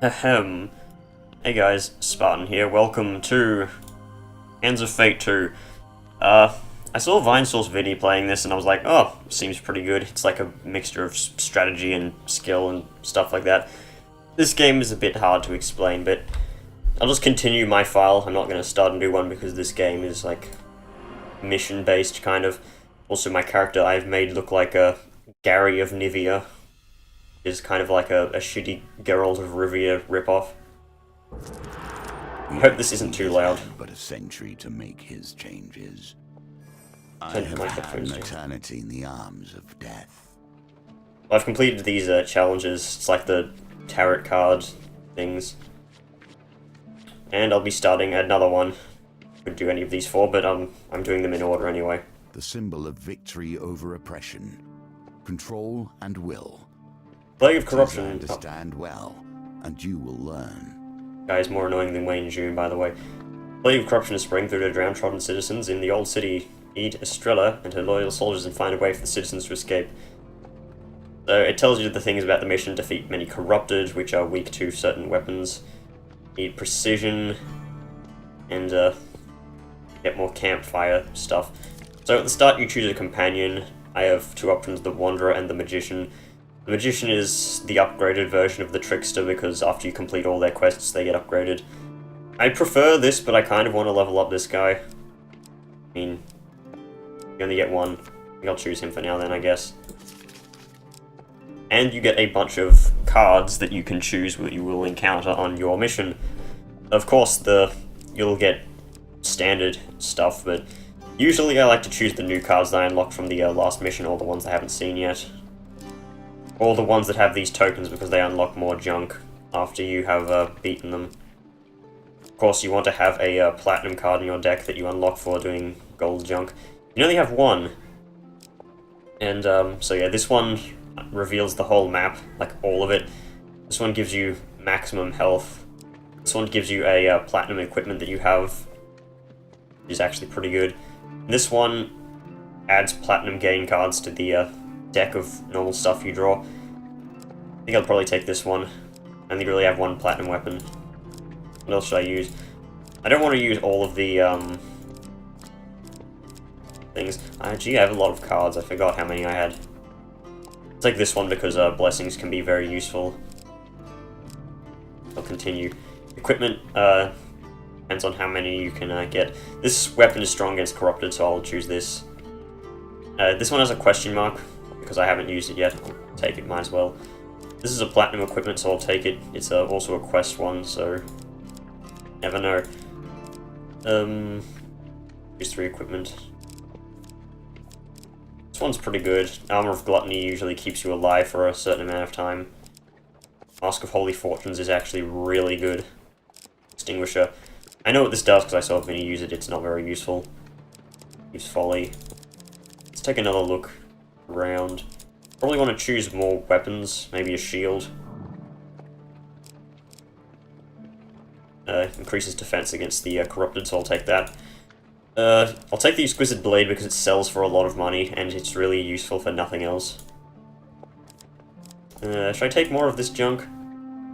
Ahem. Hey guys, Spartan here. Welcome to Hands of Fate 2. I saw Vinesource video playing this and I was like, oh, seems pretty good. It's like a mixture of strategy and skill and stuff like that. This game is a bit hard to explain, but I'll just continue my file. I'm not going to start a new one because this game is like mission-based, kind of. Also, my character I've made look like a Gary of Nivea. Is kind of like a shitty Geralt of Rivia ripoff. I hope this isn't too loud. But a century to make his changes. I Turn have the had microphones an down. eternity in the arms of death. I've completed these challenges. It's like the tarot card things. And I'll be starting another one. Could do any of these four, but I'm doing them in order anyway. The symbol of victory over oppression, control and will. Plague of I Corruption. understand well, and you will learn. Guy is more annoying than Wayne June, by the way. Plague of Corruption is spreading through the downtrodden citizens in the old city. Aid Estrella and her loyal soldiers and find a way for the citizens to escape. So it tells you the things about the mission: defeat many corrupted, which are weak to certain weapons. Need precision, and get more campfire stuff. So at the start you choose a companion. I have two options: the Wanderer and the Magician. The Magician is the upgraded version of the Trickster because after you complete all their quests they get upgraded. I prefer this, but I kind of want to level up this guy. I mean, you only get one. I think I'll choose him for now then, I guess. And you get a bunch of cards that you can choose what you will encounter on your mission. Of course, you'll get standard stuff, but usually I like to choose the new cards that I unlocked from the last mission, or the ones I haven't seen yet. Or the ones that have these tokens because they unlock more junk after you have beaten them. Of course, you want to have a platinum card in your deck that you unlock for doing gold junk. You only have one. And so yeah, this one reveals the whole map, like all of it. This one gives you maximum health. This one gives you a platinum equipment that you have, which is actually pretty good. And this one adds platinum gain cards to the deck of normal stuff you draw. I think I'll probably take this one. I only really have one platinum weapon. What else should I use? I don't want to use all of the things. Gee, I have a lot of cards. I forgot how many I had. I'll take this one because blessings can be very useful. I'll continue. Equipment depends on how many you can get. This weapon is strong against corrupted, so I'll choose this. This one has a question mark because I haven't used it yet. I'll take it, might as well. This is a platinum equipment, so I'll take it. It's also a quest one, so never know. Use 3 equipment. This one's pretty good. Armor of Gluttony usually keeps you alive for a certain amount of time. Mask of Holy Fortunes is actually really good. Extinguisher. I know what this does because I saw Vinny use it. It's not very useful. Use Folly. Let's take another look around. Probably want to choose more weapons. Maybe a shield. Increases defense against the corrupted, so I'll take that. I'll take the Exquisite Blade because it sells for a lot of money and it's really useful for nothing else. Should I take more of this junk?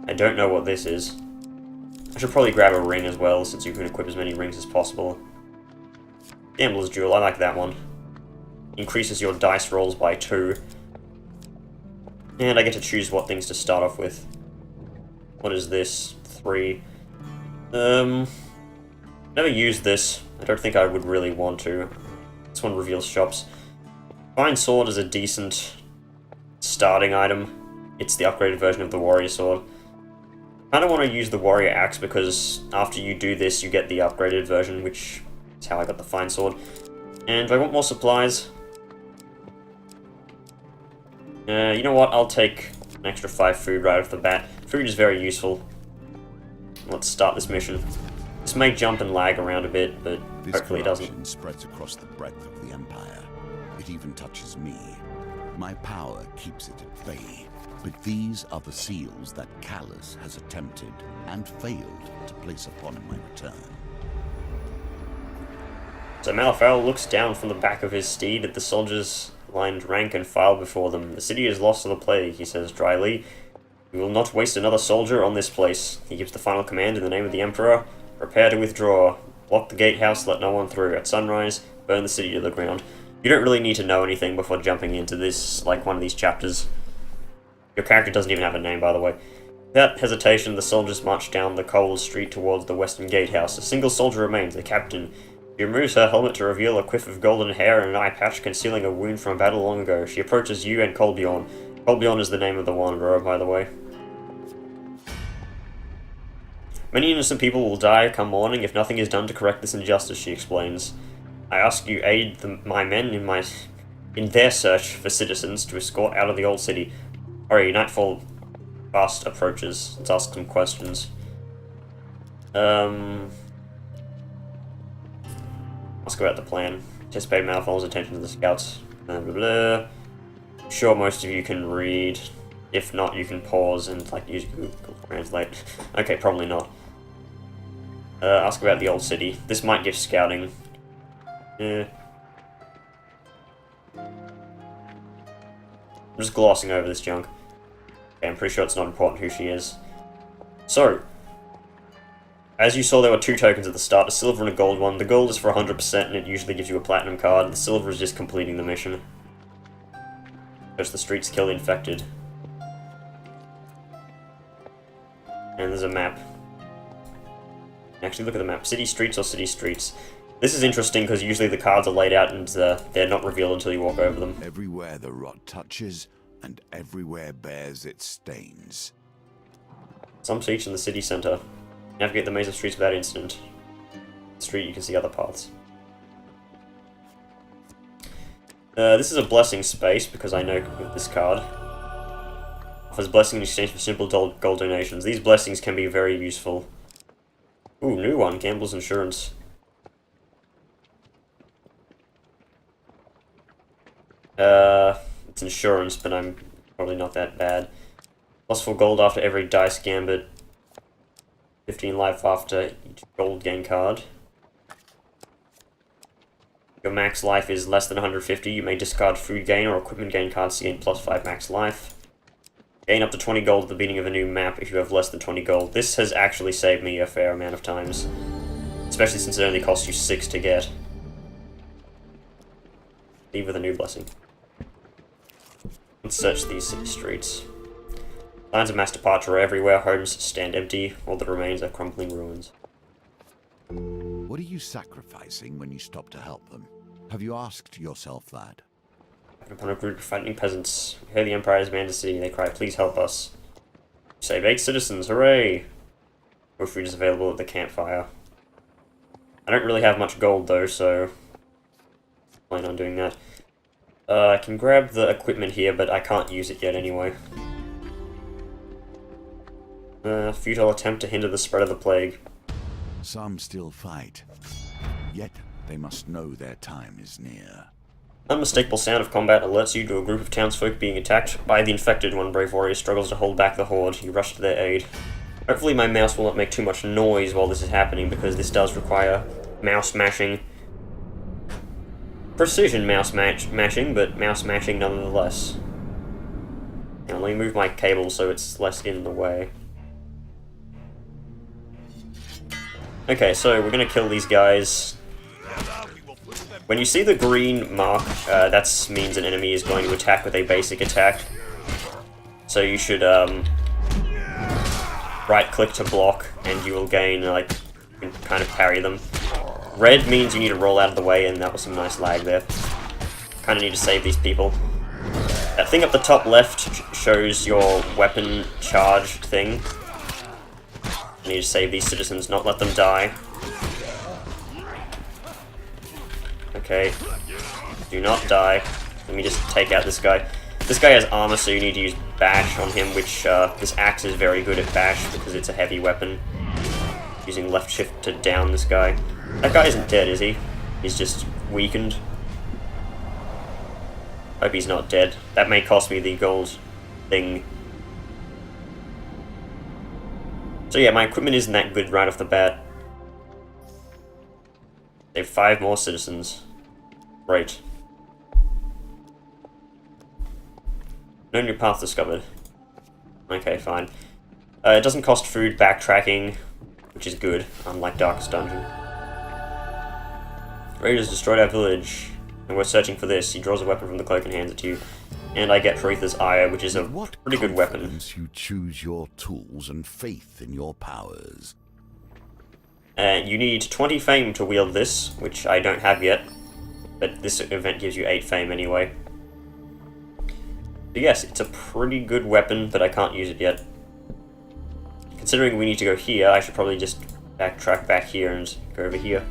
I don't know what this is. I should probably grab a ring as well, since you can equip as many rings as possible. Gambler's Jewel, I like that one. Increases your dice rolls by 2. And I get to choose what things to start off with. What is this? 3. Never used this. I don't think I would really want to. This one reveals shops. Fine Sword is a decent starting item. It's the upgraded version of the Warrior Sword. I kind of want to use the Warrior Axe because after you do this you get the upgraded version, which is how I got the Fine Sword. And I want more supplies. You know what, I'll take an extra 5 food right off the bat. Food is very useful. Let's start this mission. This may jump and lag around a bit, but This hopefully it doesn't. corruption spreads across the breadth of the Empire. It even touches me. My power keeps it at bay. But these are the seals that Callus has attempted and failed to place upon my return. So Malafal looks down from the back of his steed at the soldiers lined rank and file before them. The city is lost to the plague, he says dryly. We will not waste another soldier on this place. He gives the final command in the name of the Emperor. Prepare to withdraw. Block the gatehouse, let no one through. At sunrise, burn the city to the ground. You don't really need to know anything before jumping into this, like one of these chapters. Your character doesn't even have a name, by the way. Without hesitation, the soldiers march down the cold street towards the western gatehouse. A single soldier remains, the captain. She removes her helmet to reveal a quiff of golden hair and an eye patch concealing a wound from a battle long ago. She approaches you and Colbjorn. Colbjorn is the name of the Wanderer, by the way. Many innocent people will die come morning if nothing is done to correct this injustice, she explains. I ask you aid my men in their search for citizens to escort out of the old city. Hurry, nightfall fast approaches. Let's ask some questions. Ask about the plan. Anticipate Malfoy's attention to the scouts. Blah, blah, blah. I'm sure most of you can read. If not, you can pause and like use Google Translate. Okay, probably not. Ask about the old city. This might give scouting. I'm just glossing over this junk. Okay, I'm pretty sure it's not important who she is. So, as you saw, there were 2 tokens at the start, a silver and a gold one. The gold is for 100% and it usually gives you a platinum card. The silver is just completing the mission. Search the streets, kill the infected. And there's a map. Actually, look at the map. City streets or city streets. This is interesting because usually the cards are laid out and they're not revealed until you walk over them. Everywhere the rot touches, and everywhere bears its stains. Some seats in the city centre. Navigate the maze of streets without incident. Street, you can see other paths. This is a blessing space because I know with this card. Offers blessing in exchange for simple gold donations. These blessings can be very useful. Ooh, new one, Gambler's Insurance. It's insurance, but I'm probably not that bad. Plus 4 gold after every dice gambit. 15 life after each gold gain card. Your max life is less than 150. You may discard food gain or equipment gain cards to gain plus 5 max life. Gain up to 20 gold at the beginning of a new map if you have less than 20 gold. This has actually saved me a fair amount of times. Especially since it only costs you 6 to get. Leave with a new blessing. Let's search these city streets. Signs of mass departure are everywhere. Homes stand empty. All that remains are crumbling ruins. What are you sacrificing when you stop to help them? Have you asked yourself that? Upon a group of fighting peasants, we hear the Empire has manned the city. They cry, "Please help us." Save 8 citizens, hooray! More food is available at the campfire. I don't really have much gold though, so plan on doing that. I can grab the equipment here, but I can't use it yet anyway. Futile attempt to hinder the spread of the plague. Some still fight, yet they must know their time is near. Unmistakable sound of combat alerts you to a group of townsfolk being attacked by the infected. One brave warrior struggles to hold back the horde. You rush to their aid. Hopefully my mouse will not make too much noise while this is happening, because this does require mouse mashing. Precision mouse mashing, but mouse mashing nonetheless. Now let me move my cable so it's less in the way. Okay, so we're gonna kill these guys. When you see the green mark, that means an enemy is going to attack with a basic attack. So you should right-click to block, and you will gain, like, you can kind of parry them. Red means you need to roll out of the way, and that was some nice lag there. Kind of need to save these people. That thing up the top left shows your weapon charge thing. I need to save these citizens, not let them die. Okay. Do not die. Let me just take out this guy. This guy has armor, so you need to use bash on him, which this axe is very good at bash because it's a heavy weapon. Using left shift to down this guy. That guy isn't dead, is he? He's just weakened. Hope he's not dead. That may cost me the gold thing. So yeah, my equipment isn't that good right off the bat. They have 5 more citizens. Great. No new path discovered. Okay, fine. It doesn't cost food backtracking, which is good, unlike Darkest Dungeon. Raiders destroyed our village, and we're searching for this. He draws a weapon from the cloak and hands it to you. And I get Taretha's Ire, which is a pretty good weapon. You choose your tools and faith in your powers. You need 20 fame to wield this, which I don't have yet. But this event gives you 8 fame anyway. But yes, it's a pretty good weapon, but I can't use it yet. Considering we need to go here, I should probably just backtrack back here and go over here.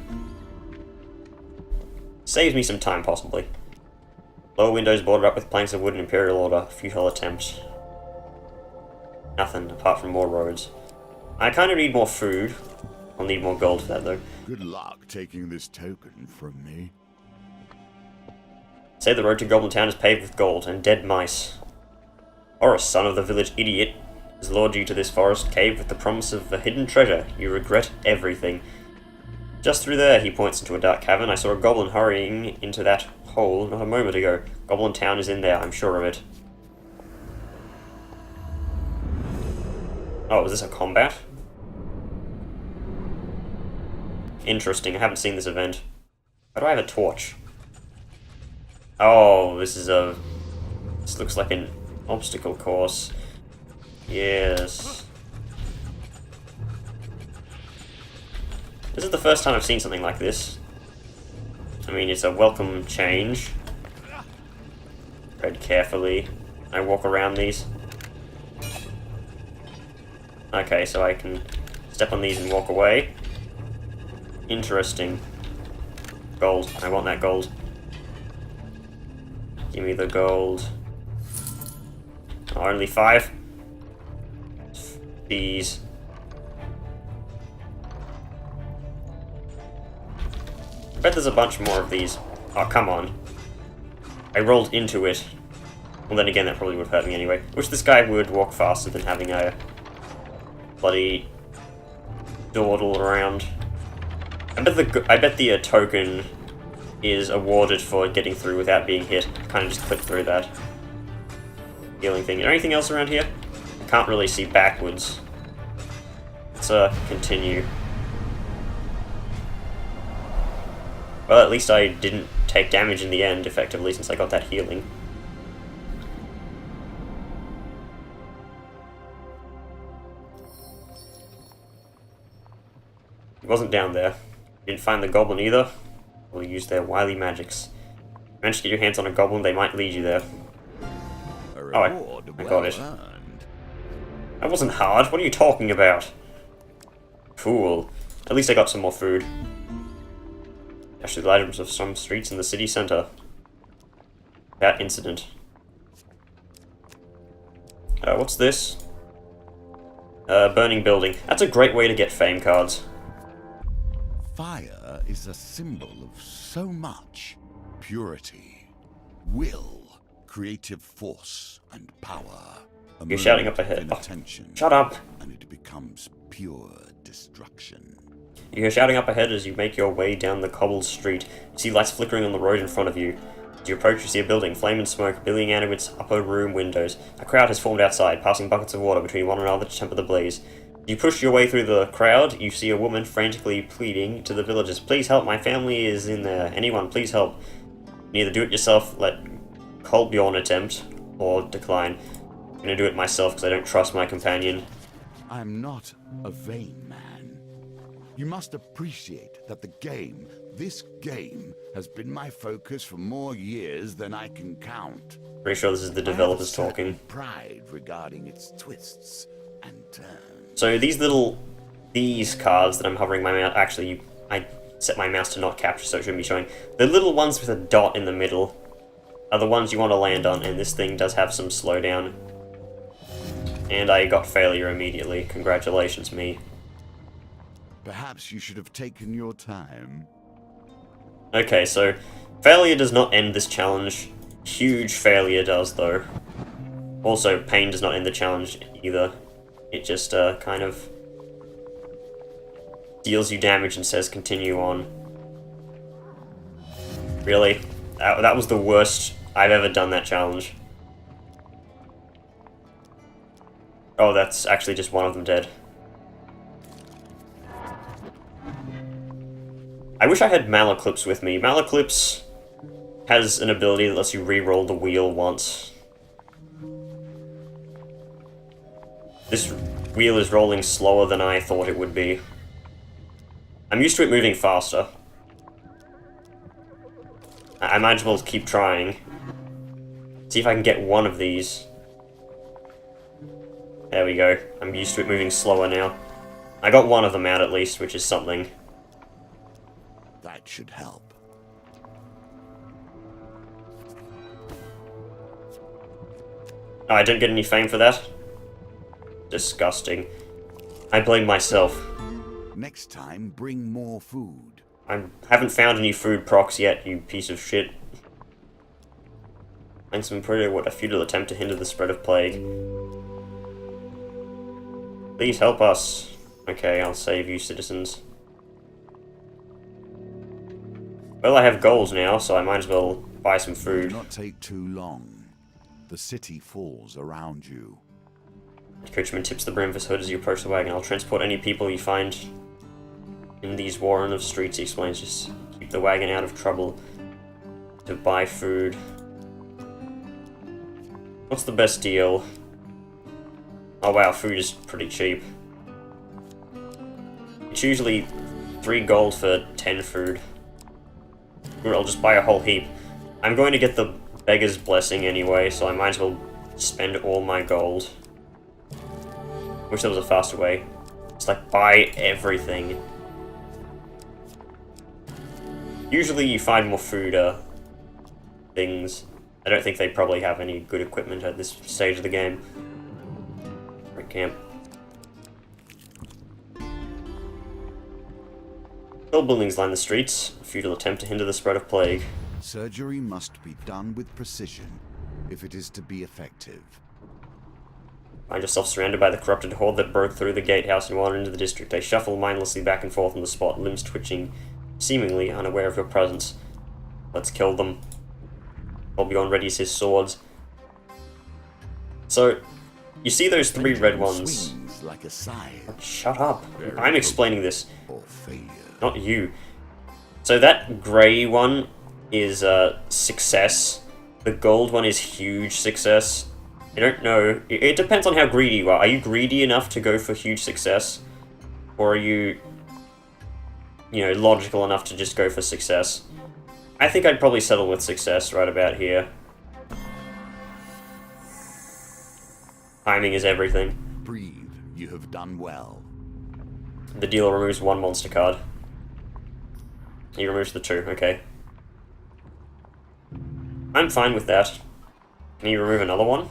Saves me some time, possibly. Lower windows bordered up with planks of wood and Imperial Order. Futile attempt. Nothing, apart from more roads. I kind of need more food. I'll need more gold for that, though. Good luck taking this token from me. Say the road to Goblin Town is paved with gold and dead mice. Horus, son of the village idiot, has lured you to this forest cave with the promise of a hidden treasure. You regret everything. Just through there, he points into a dark cavern. I saw a goblin hurrying into that hole not a moment ago. Goblin Town is in there, I'm sure of it. Oh, is this a combat? Interesting, I haven't seen this event. Why do I have a torch? Oh, this looks like an obstacle course. Yes. This is the first time I've seen something like this. I mean, it's a welcome change. Tread carefully. I walk around these. Okay, so I can step on these and walk away. Interesting. Gold. I want that gold. Give me the gold. Oh, only 5? These. I bet there's a bunch more of these. Oh, come on. I rolled into it. Well, then again, that probably would have hurt me anyway. Wish this guy would walk faster than having a bloody dawdle around. I bet the token is awarded for getting through without being hit. Kind of just click through that healing thing. Is there anything else around here? I can't really see backwards. Let's continue. Well, at least I didn't take damage in the end, effectively, since I got that healing. He wasn't down there. Didn't find the goblin either. We'll use their wily magics. Manage to get your hands on a goblin, they might lead you there. Oh, I got it. That wasn't hard. What are you talking about? Fool. At least I got some more food. Actually, the items of some streets in the city center. That incident. What's this? Burning building. That's a great way to get fame cards. Fire is a symbol of so much. Purity, will, creative force, and power. You're shouting up ahead. Oh, shut up! And it becomes pure destruction. You hear shouting up ahead as you make your way down the cobbled street. You see lights flickering on the road in front of you. As you approach, you see a building, flame and smoke, billowing out of its upper room windows. A crowd has formed outside, passing buckets of water between one another to temper the blaze. You push your way through the crowd, you see a woman frantically pleading to the villagers, "Please help, my family is in there. Anyone, please help." You can either do it yourself, let Kolbjorn attempt, or decline. I'm gonna do it myself because I don't trust my companion. I'm not a vain man. You must appreciate that this game, has been my focus for more years than I can count. Pretty sure this is the developers talking. Pride regarding its twists and turns. So these cards that I'm hovering my mouse, actually, I set my mouse to not capture, so it shouldn't be showing. The little ones with a dot in the middle are the ones you want to land on, and this thing does have some slowdown. And I got failure immediately. Congratulations, me. Perhaps you should have taken your time. Okay, so failure does not end this challenge. Huge failure does, though. Also, pain does not end the challenge either. It just kind of deals you damage and says continue on. Really? That was the worst I've ever done that challenge. Oh, that's actually just one of them dead. I wish I had Malaclips with me. Malaclips has an ability that lets you re-roll the wheel once. This wheel is rolling slower than I thought it would be. I'm used to it moving faster. I might as well keep trying. See if I can get one of these. There we go. I'm used to it moving slower now. I got one of them out at least, which is something. That should help. Oh, I didn't get any fame for that? Disgusting. I blame myself. Next time, bring more food. I haven't found any food procs yet, you piece of shit. And some pretty what a futile attempt to hinder the spread of plague. Please help us. Okay, I'll save you, citizens. Well, I have goals now, so I might as well buy some food. Do not take too long. The city falls around you. The coachman tips the brim of his hood as you approach the wagon. I'll transport any people you find in these warren of streets, he explains. Just keep the wagon out of trouble to buy food. What's the best deal? Oh wow, food is pretty cheap. It's usually 3 gold for 10 food. Or I'll just buy a whole heap. I'm going to get the Beggar's Blessing anyway, so I might as well spend all my gold. Wish there was a faster way. It's like, buy everything. Usually you find more food, things. I don't think they probably have any good equipment at this stage of the game. Brick camp. Tall buildings line the streets, a futile attempt to hinder the spread of plague. Surgery must be done with precision if it is to be effective. Find yourself surrounded by the corrupted horde that broke through the gatehouse and wandered into the district. They shuffle mindlessly back and forth on the spot, limbs twitching, seemingly unaware of your presence. Let's kill them. Colbjorn readies his swords. So, you see those 3 red ones? Swings like a scythe. Shut up. I'm explaining this, Or failure. not you. So that grey one is success. The gold one is huge success. I don't know. It depends on how greedy you are. Are you greedy enough to go for huge success? Or are you, logical enough to just go for success? I think I'd probably settle with success right about here. Timing is everything. Breathe. You have done well. The dealer removes 1 monster card. He removes the 2, okay. I'm fine with that. Can you remove another one?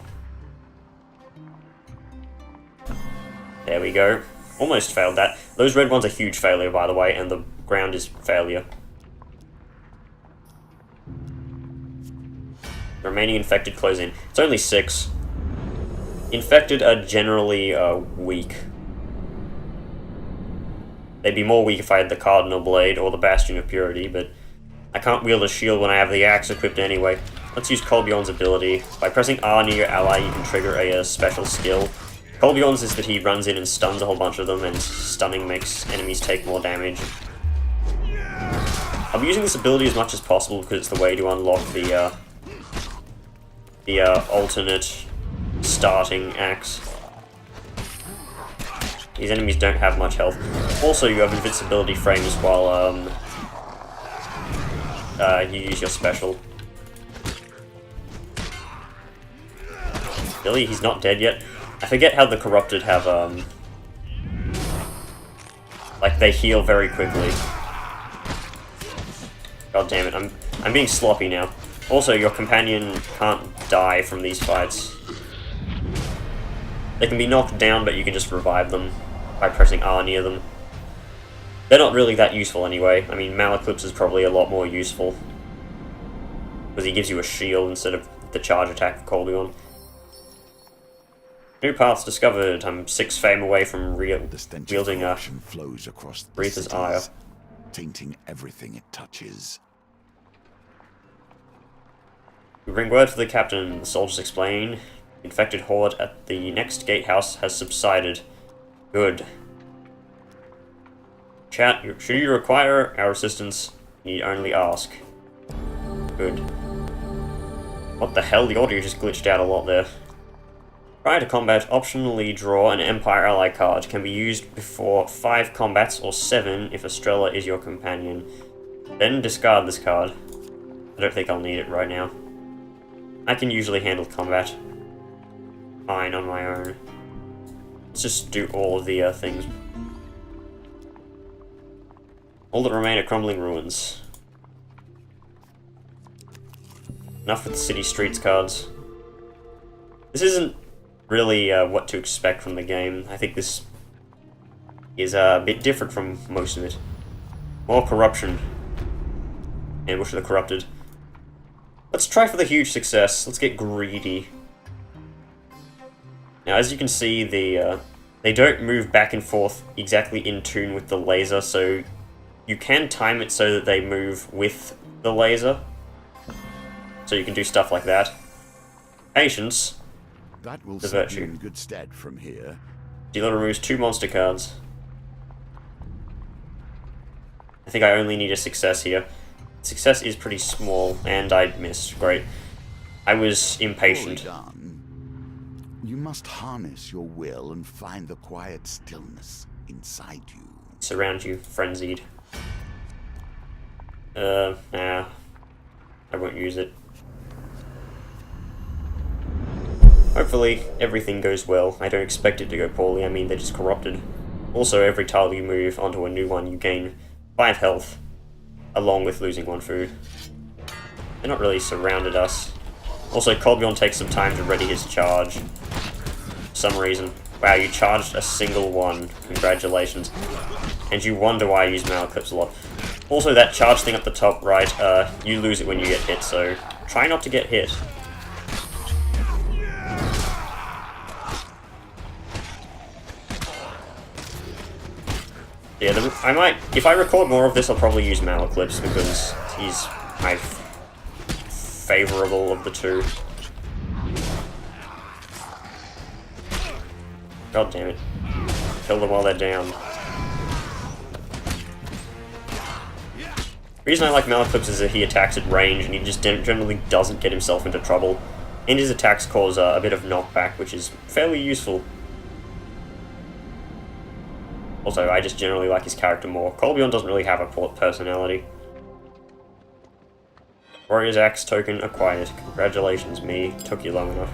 There we go. Almost failed that. Those red ones are huge failure, by the way, and the ground is failure. The remaining infected close in. It's only 6. Infected are generally weak. They'd be more weak if I had the Cardinal Blade or the Bastion of Purity, but I can't wield a shield when I have the axe equipped anyway. Let's use Colbjorn's ability. By pressing R near your ally, you can trigger a special skill. Colbjorn's is that he runs in and stuns a whole bunch of them, and stunning makes enemies take more damage. I'll be using this ability as much as possible because it's the way to unlock the alternate starting axe. These enemies don't have much health. Also, you have invincibility frames while you use your special. Really? He's not dead yet? I forget how the corrupted have, like, they heal very quickly. God damn it, I'm being sloppy now. Also, your companion can't die from these fights. They can be knocked down, but you can just revive them by pressing R near them. They're not really that useful anyway. I mean, Malaclips is probably a lot more useful. Because he gives you a shield instead of the charge attack of Colbjorn. New paths discovered. I'm 6 fame away from wielding a flows across the Breather's Ire. cities, tainting everything it touches. We bring word for the captain. The soldiers explain. Infected horde at the next gatehouse has subsided. Good. Chat, should you require our assistance, you need only ask. Good. What the hell? The audio just glitched out a lot there. Prior to combat, optionally draw an Empire ally card. Can be used before 5 combats or 7 if Estrella is your companion. Then discard this card. I don't think I'll need it right now. I can usually handle combat fine on my own. Let's just do all of the things. All that remain are crumbling ruins. Enough with the city streets cards. This isn't really what to expect from the game. I think this is a bit different from most of it. More corruption. Ambush of the Corrupted. Let's try for the huge success. Let's get greedy. Now, as you can see, they don't move back and forth exactly in tune with the laser, so you can time it so that they move with the laser. So you can do stuff like that. Patience. That will The set you virtue. in good stead from here. Dealer removes 2 monster cards. I think I only need a success here. Success is pretty small, and I missed. Great. I was impatient. Poorly done. You must harness your will and find the quiet stillness inside you. Surround you, frenzied. Nah. I won't use it. Hopefully, everything goes well. I don't expect it to go poorly, I mean, they're just corrupted. Also, every tile you move onto a new one, you gain 5 health, along with losing 1 food. They're not really surrounded us. Also, Colbjorn takes some time to ready his charge. For some reason. Wow, you charged a single one. Congratulations. And you wonder why I use Malaclips a lot. Also, that charge thing up the top right, you lose it when you get hit, so try not to get hit. Yeah, I might, if I record more of this, I'll probably use Malaclips because he's my favorable of the two. God damn it. Kill them while they're down. The reason I like Malaclips is that he attacks at range and he just generally doesn't get himself into trouble. And his attacks cause a bit of knockback, which is fairly useful. Also, I just generally like his character more. Colbjorn doesn't really have a personality. Warrior's Axe token acquired. Congratulations, me. Took you long enough.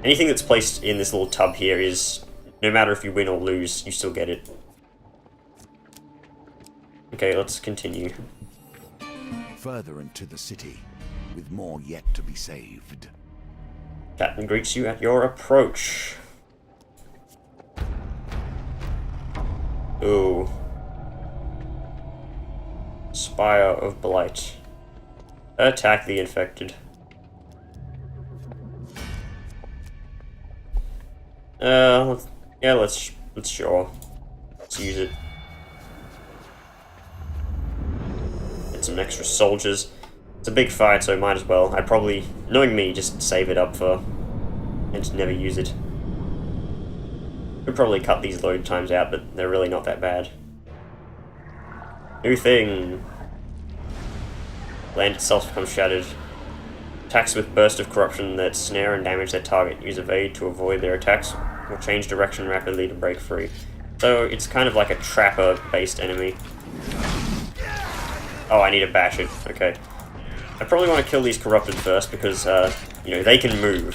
Anything that's placed in this little tub here is, no matter if you win or lose, you still get it. Okay, let's continue. Further into the city, with more yet to be saved. Captain greets you at your approach. Ooh. Spire of Blight. Attack the infected. Let's sure. Let's use it. Get some extra soldiers. It's a big fight, so might as well. I'd probably, knowing me, just save it up for, and just never use it. Could probably cut these load times out, but they're really not that bad. New thing. Land itself becomes shattered. Attacks with burst of corruption that snare and damage their target. Use evade to avoid their attacks, or change direction rapidly to break free. So it's kind of like a trapper-based enemy. Oh, I need to bash it. Okay. I probably want to kill these corrupted first because, you know, they can move.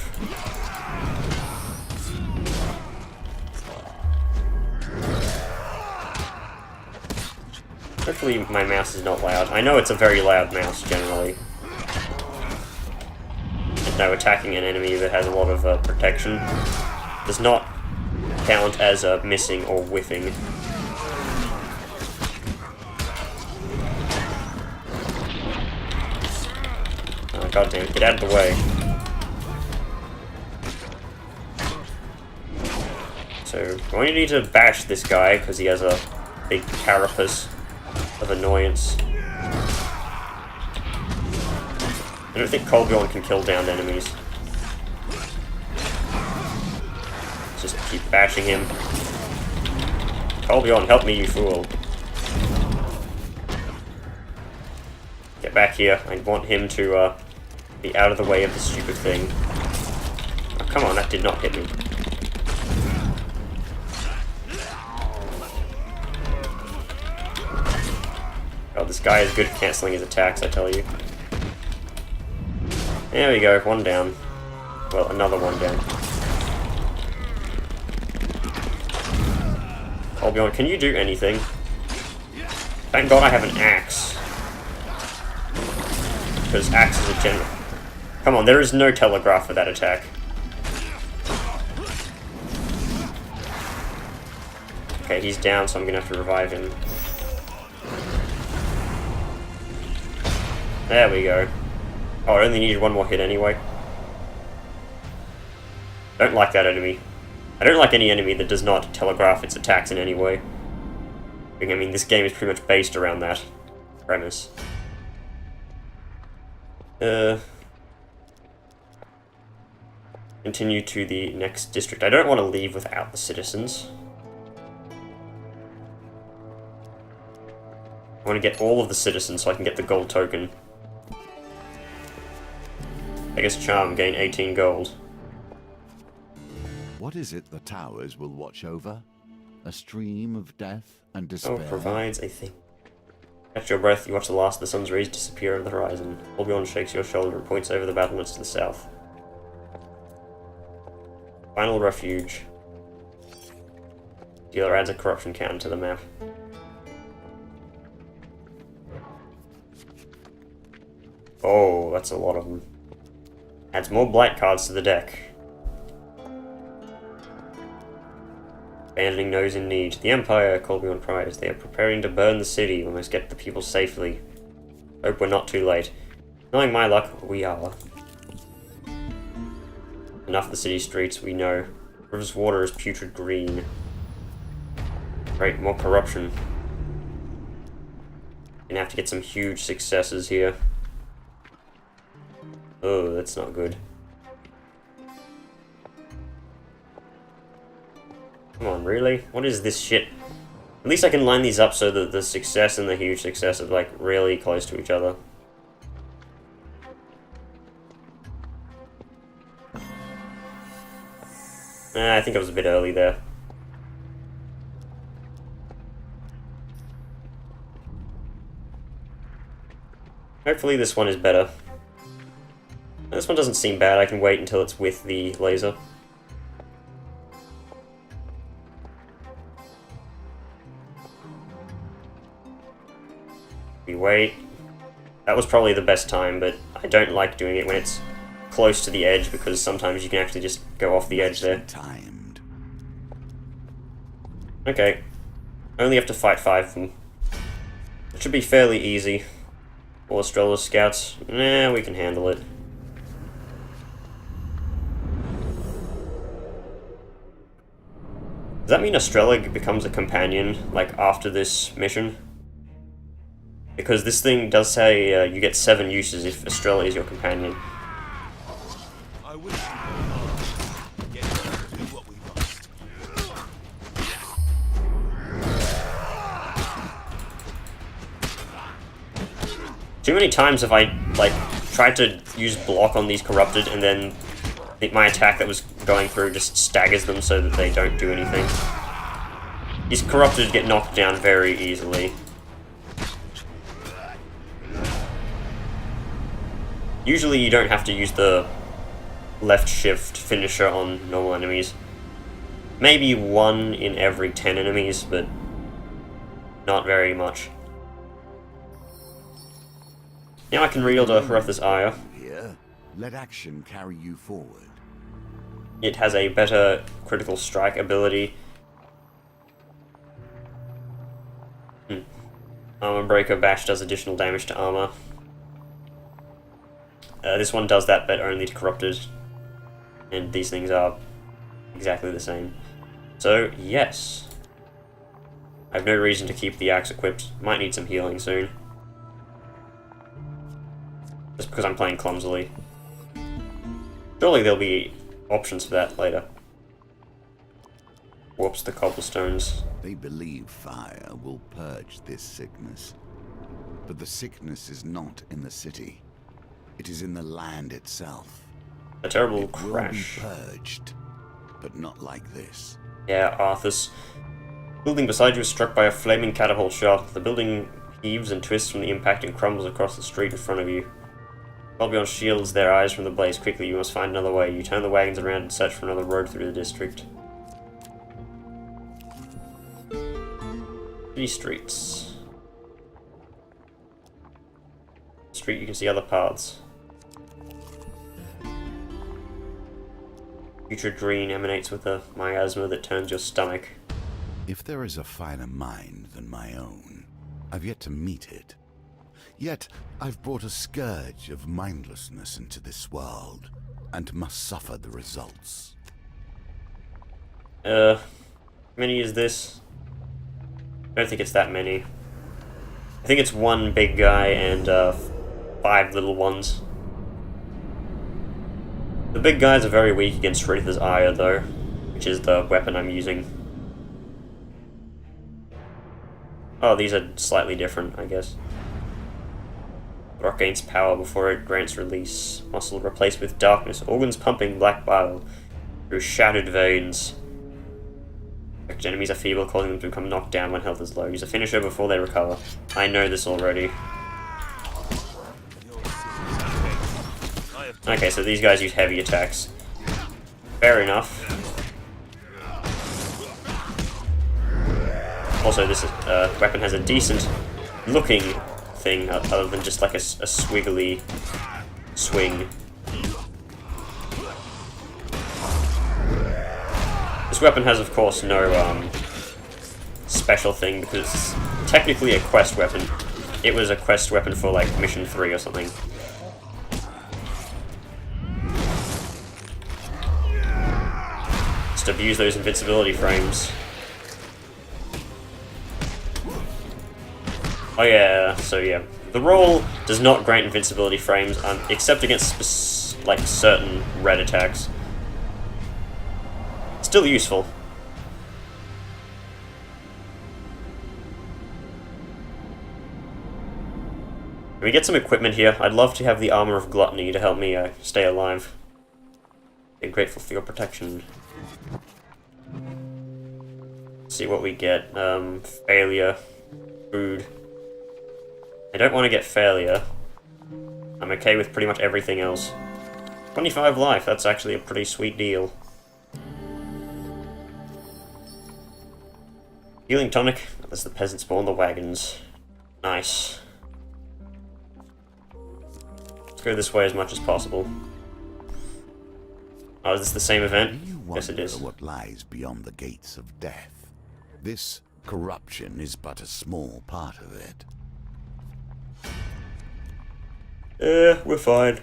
Hopefully my mouse is not loud. I know it's a very loud mouse, generally. And no, attacking an enemy that has a lot of protection does not count as missing or whiffing. Oh, god damn it, get out of the way. So, I'm going to need to bash this guy, because he has a big carapace of annoyance. I don't think Colbjorn can kill downed enemies. keep bashing him. Colbjorn, help me, you fool. Get back here. I want him to be out of the way of the stupid thing. Oh, come on, that did not hit me. Oh, this guy is good at cancelling his attacks, I tell you. There we go, one down. Well, another one down. Colbjorn, can you do anything? Thank God I have an axe. Because axe is a general. Come on, there is no telegraph for that attack. Okay, he's down, so I'm gonna have to revive him. There we go. Oh, I only needed one more hit anyway. Don't like that enemy. I don't like any enemy that does not telegraph its attacks in any way. I mean, this game is pretty much based around that premise. Continue to the next district. I don't want to leave without the citizens. I want to get all of the citizens so I can get the gold token. I guess charm, gain 18 gold. What is it the towers will watch over? A stream of death and despair? Oh, provides a thing. Catch your breath, you watch the last of the sun's rays disappear over the horizon. Colbjorn shakes your shoulder and points over the battlements to the south. Final refuge. Dealer adds a corruption counter to the map. Oh, that's a lot of them. Adds more blight cards to the deck. Abandoning those in need. The Empire, Colbjorn cries. They are preparing to burn the city. We must get the people safely. Hope we're not too late. Knowing my luck, we are. Enough of the city streets, we know. River's water is putrid green. Great, more corruption. Gonna have to get some huge successes here. Oh, that's not good. Come on, really? What is this shit? At least I can line these up so that the success and the huge success are, like, really close to each other. I think I was a bit early there. Hopefully this one is better. This one doesn't seem bad. I can wait until it's with the laser. We wait. That was probably the best time, but I don't like doing it when it's close to the edge because sometimes you can actually just go off the edge there. Timed. Okay. Only have to fight 5 of them. It should be fairly easy. All Estrella's scouts. Nah, we can handle it. Does that mean Estrella becomes a companion, like, after this mission? Because this thing does say you get 7 uses if Estrella is your companion. I wish you get to do what we must. Too many times have I, like, tried to use block on these corrupted and then my attack that was going through just staggers them so that they don't do anything. These corrupted get knocked down very easily. Usually you don't have to use the left shift finisher on normal enemies. Maybe 1 in every 10 enemies, but not very much. Now I can wield a Hreth's Ire. Here, let action carry you forward. It has a better critical strike ability. Armor Breaker Bash does additional damage to armor. This one does that, but only to corrupted. And these things are exactly the same. So, yes. I have no reason to keep the axe equipped. Might need some healing soon. Just because I'm playing clumsily. Surely there'll be options for that later. warps the cobblestones. They believe fire will purge this sickness. But the sickness is not in the city. It is in the land itself. A terrible It crash. will be purged, but not like this. Yeah, Arthas. Building beside you is struck by a flaming catapult shot. The building heaves and twists from the impact and crumbles across the street in front of you. Albion shields their eyes from the blaze quickly. You must find another way. You turn the wagons around and search for another road through the district. City streets. Street, you can see other paths. Putrid green emanates with a miasma that turns your stomach. If there is a finer mind than my own, I've yet to meet it. Yet, I've brought a scourge of mindlessness into this world, and must suffer the results. How many is this? I don't think it's that many. I think it's one big guy and 5 little ones. The big guys are very weak against Retha's Ire, though, which is the weapon I'm using. Oh, these are slightly different, I guess. Rock gains power before it grants release. Muscle replaced with darkness. Organs pumping black bile through shattered veins. Enemies are feeble, causing them to become knocked down when health is low. Use a finisher before they recover. I know this already. Okay, so these guys use heavy attacks. Fair enough. Also, this weapon has a decent looking thing, other than just like a swiggly swing. This weapon has, of course, no special thing, because it's technically a quest weapon. It was a quest weapon for, like, Mission 3 or something. Just abuse those invincibility frames. Oh yeah, so yeah. The roll does not grant invincibility frames, except against, like, certain red attacks. Still useful. Can we get some equipment here? I'd love to have the Armor of Gluttony to help me stay alive. Be grateful for your protection. Let's see what we get. Failure. Food. I don't want to get failure. I'm okay with pretty much everything else. 25 life, that's actually a pretty sweet deal. Healing tonic, as the peasants spawn the wagons. Nice. Let's go this way as much as possible. Oh, is this the same event? Yes, it is. What lies beyond the gates of death? This corruption is but a small part of it. We're fine.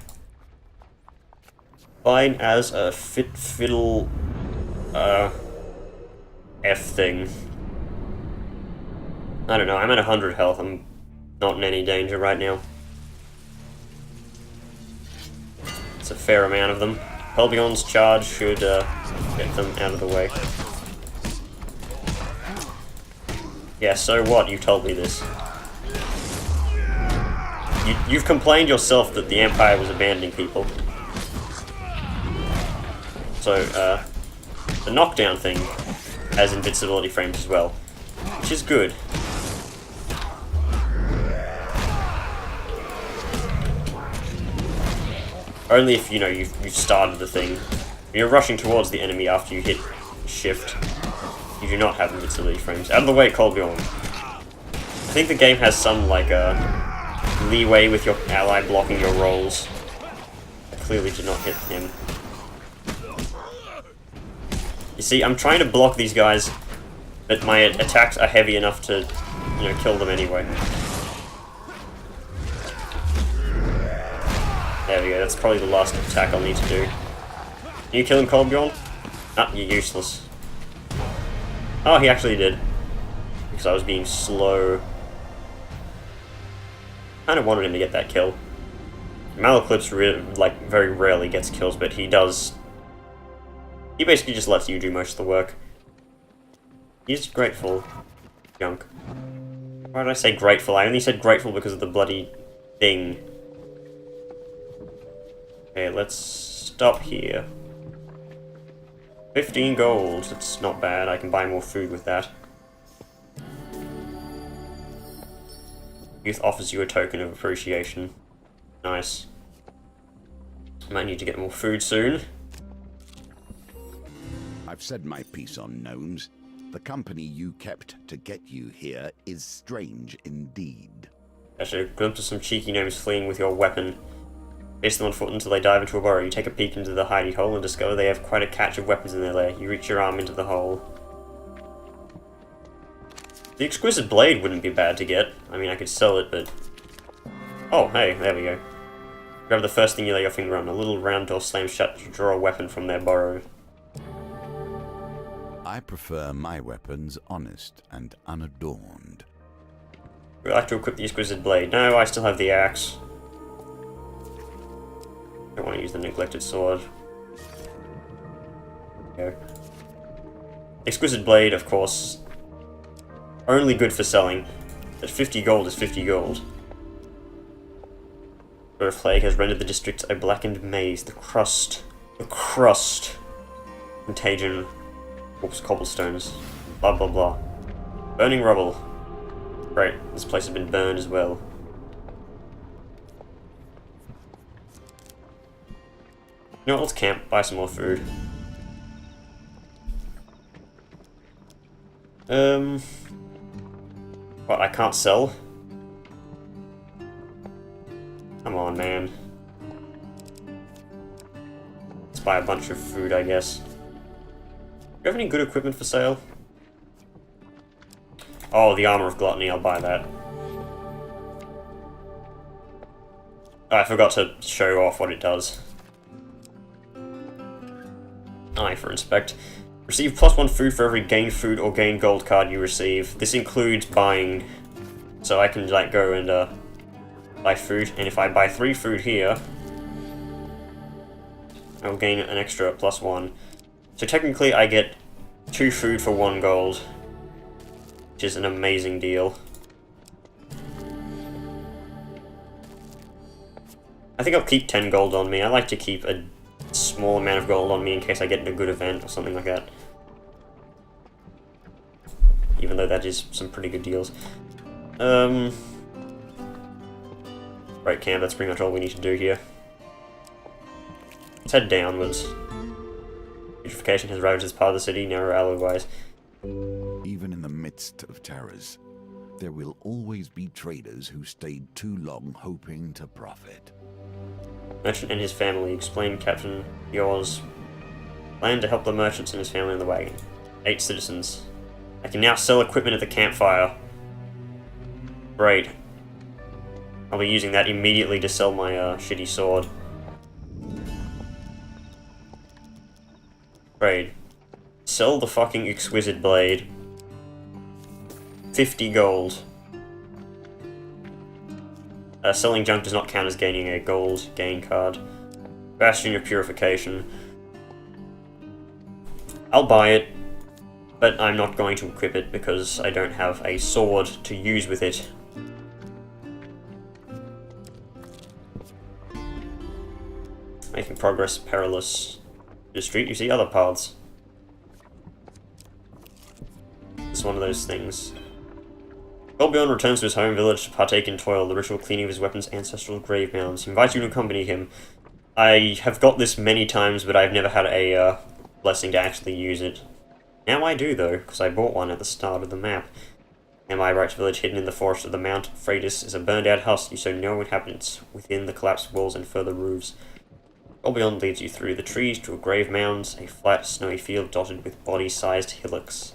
Fine as a fiddle, F thing. I don't know, I'm at 100 health, I'm not in any danger right now. It's a fair amount of them. Helbion's charge should, get them out of the way. Yeah, so what? You told me this. You've complained yourself that the Empire was abandoning people. So, the knockdown thing has invincibility frames as well, which is good. Only if, you know, you've started the thing. You're rushing towards the enemy after you hit shift. You do not have invincibility frames. Out of the way, Colbjorn. I think the game has some, like, leeway with your ally blocking your rolls. I clearly did not hit him. You see, I'm trying to block these guys, but my attacks are heavy enough to, you know, kill them anyway. There we go, that's probably the last attack I'll need to do. Can you kill him, Colbjorn? Ah, you're useless. Oh, he actually did. Because I was being slow. Kind of wanted him to get that kill. Malaclips like very rarely gets kills, but he does. He basically just lets you do most of the work. He's grateful. Junk. Why did I say grateful? I only said grateful because of the bloody thing. Okay, let's stop here. 15 gold. It's not bad. I can buy more food with that. Youth offers you a token of appreciation. Nice. Might need to get more food soon. I've said my piece on gnomes. The company you kept to get you here is strange indeed. Actually, a glimpse of some cheeky gnomes fleeing with your weapon. Face them on foot until they dive into a burrow. You take a peek into the hidey hole and discover they have quite a catch of weapons in their lair. You reach your arm into the hole. The exquisite blade wouldn't be bad to get. I mean, I could sell it, but... Oh, hey, there we go. Grab the first thing you lay your finger on. A little round door slams shut to draw a weapon from their burrow. I prefer my weapons honest and unadorned. Would you like to equip the exquisite blade? No, I still have the axe. I don't want to use the neglected sword. There we go. Exquisite blade, of course, only good for selling. But 50 gold is 50 gold. A plague has rendered the district a blackened maze. The crust. Contagion. Oops, cobblestones. Blah blah blah. Burning rubble. Great, this place has been burned as well. You know what, let's camp, buy some more food. What, I can't sell? Come on, man. Let's buy a bunch of food, I guess. Do you have any good equipment for sale? Oh, the Armor of Gluttony, I'll buy that. Oh, I forgot to show off what it does. Eye for inspect. Receive +1 food for every gained food or gained gold card you receive. This includes buying, so I can like go and buy food, and if I buy 3 food here, I'll gain an extra +1. So technically I get 2 food for 1 gold, which is an amazing deal. I think I'll keep 10 gold on me. I like to keep a small amount of gold on me in case I get in a good event or something like that. Even though that is some pretty good deals. Right, camp, that's pretty much all we need to do here. Let's head downwards. Putrefaction has ravaged this part of the city, narrow alleyways. Even in the midst of terrors, there will always be traders who stayed too long hoping to profit. Merchant and his family. Explain Captain Yours. Plan to help the merchants and his family in the wagon. 8 citizens. I can now sell equipment at the campfire. Great. I'll be using that immediately to sell my shitty sword. Great. Sell the fucking exquisite blade. 50 gold. Selling junk does not count as gaining a gold gain card. Bastion of Purification. I'll buy it, but I'm not going to equip it because I don't have a sword to use with it. Making progress, perilous. The street, you see other paths. It's one of those things. Golbjorn returns to his home village to partake in toil, the ritual cleaning of his weapons' ancestral grave mounds. He invites you to accompany him. I have got this many times, but I've never had a blessing to actually use it. Now I do, though, because I bought one at the start of the map. Am-I Right village, hidden in the forest of the Mount Freitas, is a burned-out husk. You saw no inhabitants within the collapsed walls and further roofs. Golbjorn leads you through the trees to a grave mound, a flat, snowy field dotted with body-sized hillocks.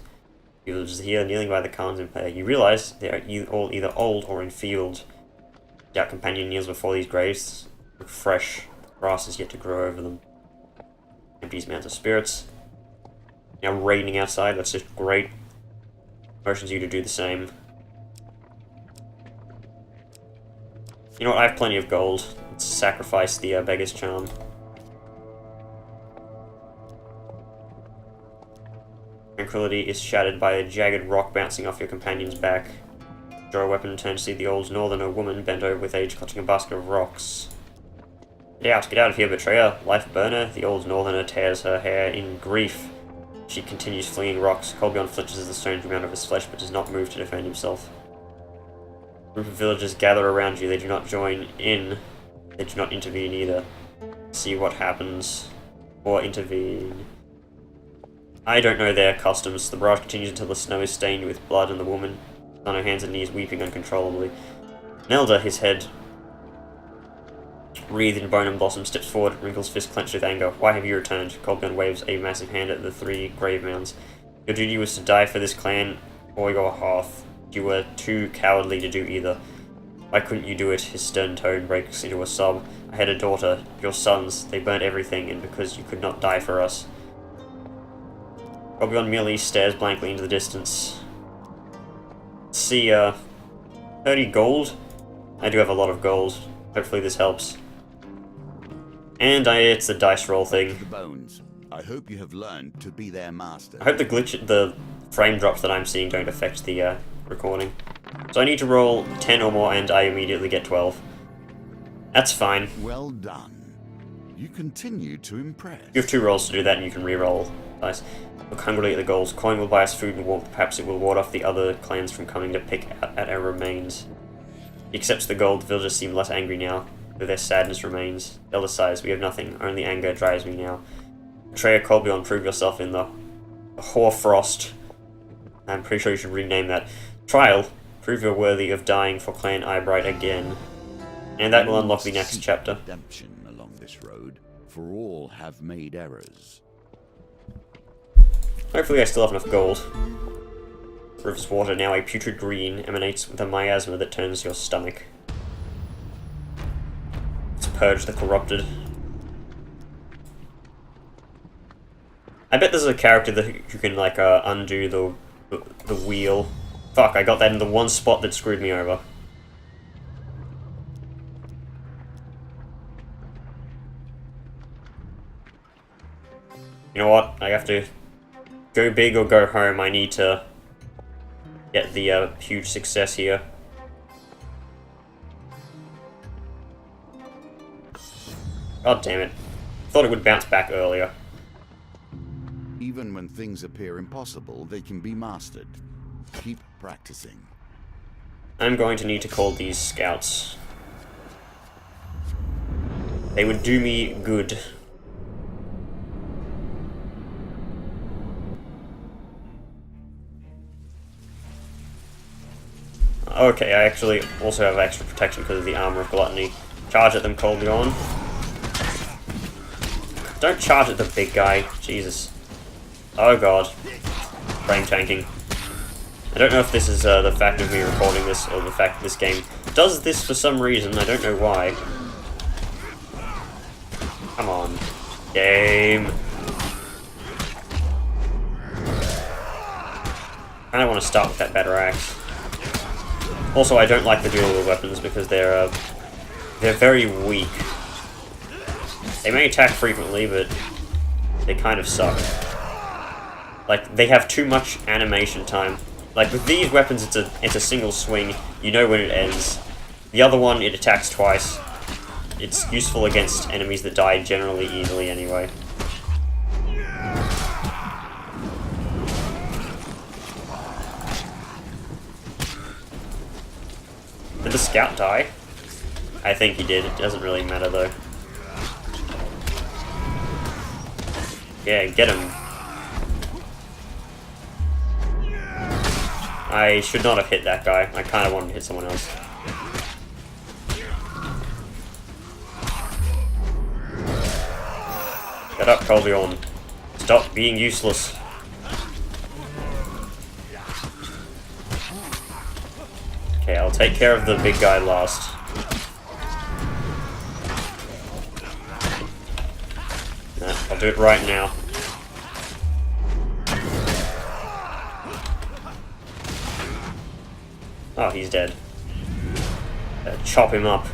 Villagers here kneeling by the cairns in prayer. You realize they are all either old or in field. Your companion kneels before these graves, look fresh. Grass is yet to grow over them. Empties mounds of spirits. Now raining outside, that's just great. Motions you to do the same. You know what, I have plenty of gold. Let's sacrifice the beggar's charm. tranquility is shattered by a jagged rock bouncing off your companion's back. Draw a weapon and turn to see the old northerner woman bent over with age clutching a basket of rocks. Get out of here, betrayer! Life burner! The old northerner tears her hair in grief. She continues flinging rocks. Colbjorn flinches as the stones rebound off his flesh, but does not move to defend himself. A group of villagers gather around you. They do not join in. They do not intervene either. See what happens. Or intervene. I don't know their customs. The barrage continues until the snow is stained with blood and the woman on her hands and knees weeping uncontrollably. Nelda, his head wreathed in bone and blossom, steps forward, wrinkles fist clenched with anger. Why have you returned? Colbjorn waves a massive hand at the 3 grave mounds. Your duty was to die for this clan or your hearth. You were too cowardly to do either. Why couldn't you do it? His stern tone breaks into a sob. I had a daughter, your sons. They burnt everything, and because you could not die for us. Colbjorn merely stares blankly into the distance. See, 30 gold? I do have a lot of gold. Hopefully this helps. And it's the dice roll thing. The bones. I hope you have learned to be their master. I hope the frame drops that I'm seeing don't affect the recording. So I need to roll 10 or more and I immediately get 12. That's fine. Well done. You continue to impress. You have 2 rolls to do that and you can re-roll dice. Look hungrily at the goals. Coin will buy us food and warmth. Perhaps it will ward off the other clans from coming to pick at our remains. He accepts the gold. The villagers seem less angry now, though their sadness remains. Elder sighs, we have nothing. Only anger drives me now. Betrayer Colbjorn, prove yourself in the Hoarfrost. I'm pretty sure you should rename that. Trial, prove you're worthy of dying for Clan Eyebright again. And that will unlock the next chapter. Redemption along this road, for all have made errors. Hopefully I still have enough gold. River's water, now a putrid green, emanates with a miasma that turns your stomach. Let's purge the corrupted. I bet there's a character that who can like undo the wheel. Fuck, I got that in the one spot that screwed me over. You know what? I have to go big or go home. I need to get the huge success here. God damn it. Thought it would bounce back earlier. Even when things appear impossible, they can be mastered. Keep practicing. I'm going to need to call these scouts. They would do me good. Okay, I actually also have extra protection because of the Armor of Gluttony. Charge at them, Colbjorn. Don't charge at the big guy. Jesus. Oh god. Frame tanking. I don't know if this is the fact of me recording this or the fact that this game does this for some reason. I don't know why. Come on. Game. I don't want to start with that better axe. Also, I don't like the dual weapons because they're very weak. They may attack frequently, but they kind of suck. Like, they have too much animation time. Like, with these weapons, it's a single swing. You know when it ends. The other one, it attacks twice. It's useful against enemies that die generally easily anyway. Did the scout die? I think he did. It doesn't really matter though. Yeah, get him. I should not have hit that guy. I kind of wanted to hit someone else. Get up, Colbjorn. Stop being useless. Okay, I'll take care of the big guy last. Nah, I'll do it right now. Oh, he's dead. Chop him up.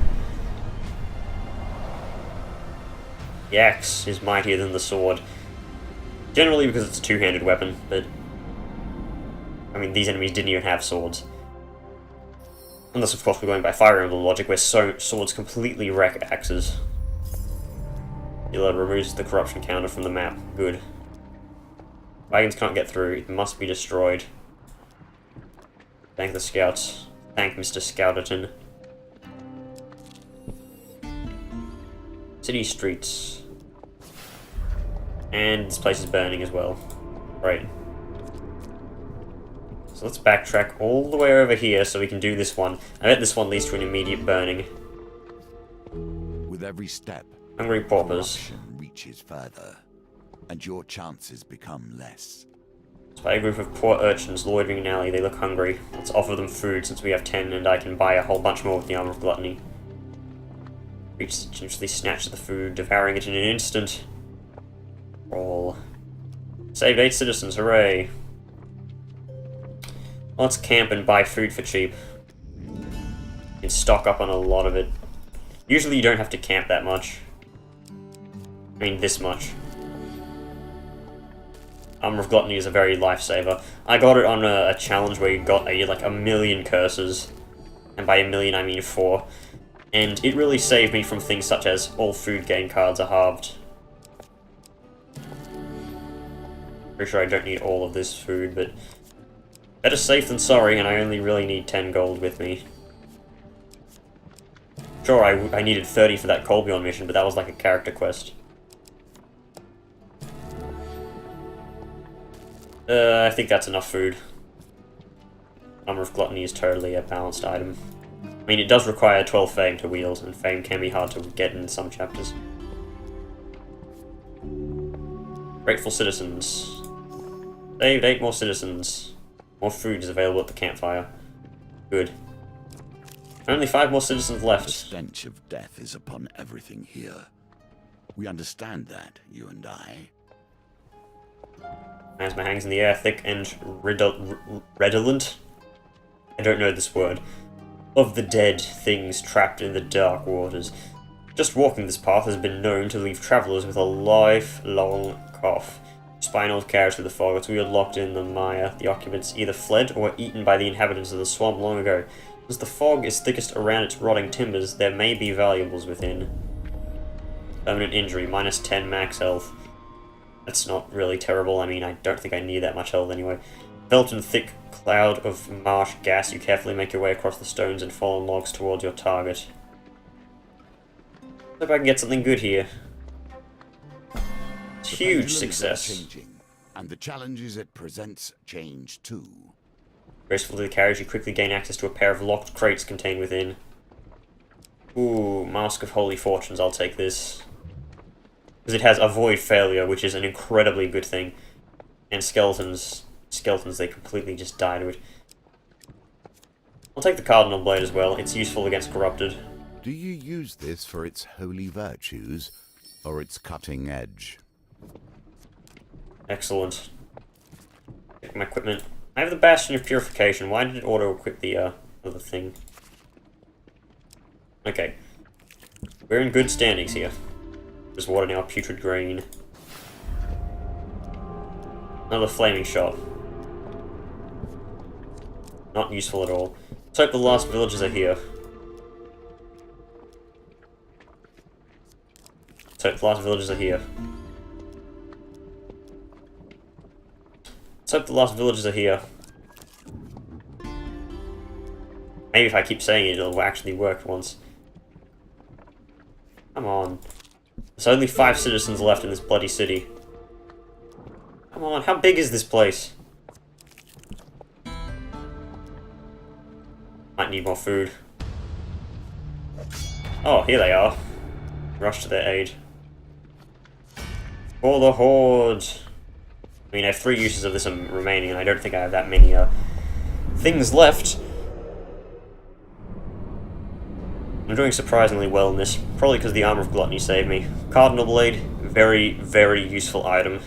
The axe is mightier than the sword. Generally because it's a two-handed weapon, but I mean, these enemies didn't even have swords. Unless, of course, we're going by Fire Emblem logic, where swords completely wreck axes. Healer removes the corruption counter from the map. Good. Wagons can't get through. It must be destroyed. Thank the scouts. Thank Mr. Scouterton. City streets. And this place is burning as well. Right. So let's backtrack all the way over here so we can do this one. I bet this one leads to an immediate burning. With every step, Hungry paupers. corruption reaches further, and your chances become less. By a group of poor urchins loitering in an alley, they look hungry. Let's offer them food since we have 10 and I can buy a whole bunch more with the Armor of Gluttony. Reach gingerly snatch the food, devouring it in an instant. Roll. Saved 8 citizens, hooray! Let's camp and buy food for cheap. You can stock up on a lot of it. Usually you don't have to camp that much. I mean, this much. Armor of Gluttony is a very lifesaver. I got it on a challenge where you got like a million curses. And by a million I mean 4. And it really saved me from things such as all food gain cards are halved. Pretty sure I don't need all of this food, but better safe than sorry, and I only really need 10 gold with me. Sure, I needed 30 for that Colbion mission, but that was like a character quest. I think that's enough food. Armor of Gluttony is totally a balanced item. I mean, it does require 12 fame to wield, and fame can be hard to get in some chapters. Grateful citizens. Saved 8 more citizens. More food is available at the campfire. Good. Only 5 more citizens left. The stench of death is upon everything here. We understand that, you and I. Asthma hangs in the air, thick and redolent. I don't know this word. Of the dead things trapped in the dark waters. Just walking this path has been known to leave travellers with a lifelong cough. Spinal carriage through the fog, as we were locked in the mire. The occupants either fled or were eaten by the inhabitants of the swamp long ago. As the fog is thickest around its rotting timbers, there may be valuables within. Permanent injury, minus 10 max health. That's not really terrible. I mean, I don't think I need that much health anyway. Enveloped in a thick cloud of marsh gas, you carefully make your way across the stones and fallen logs towards your target. Hope I can get something good here. It's huge success. Changing, and the challenges it presents change too. Graceful to the carriage, you quickly gain access to a pair of locked crates contained within. Ooh, Mask of Holy Fortunes, I'll take this. Because it has Avoid Failure, which is an incredibly good thing. And skeletons, they completely just die to it. I'll take the Cardinal Blade as well, it's useful against Corrupted. Do you use this for its holy virtues, or its cutting edge? Excellent. Check my equipment. I have the Bastion of Purification, why did it auto-equip the other thing? Okay. We're in good standings here. There's water now, Putrid Green. Another Flaming Shot. Not useful at all. Let's hope the last villagers are here. Let's hope the last villagers are here. Let's hope the last villagers are here. Maybe if I keep saying it, it'll actually work once. Come on. There's only 5 citizens left in this bloody city. Come on, how big is this place? Might need more food. Oh, here they are. Rush to their aid. For the Horde! I mean, I have 3 uses of this remaining, and I don't think I have that many things left. I'm doing surprisingly well in this, probably because the Armor of Gluttony saved me. Cardinal Blade, very, very useful item.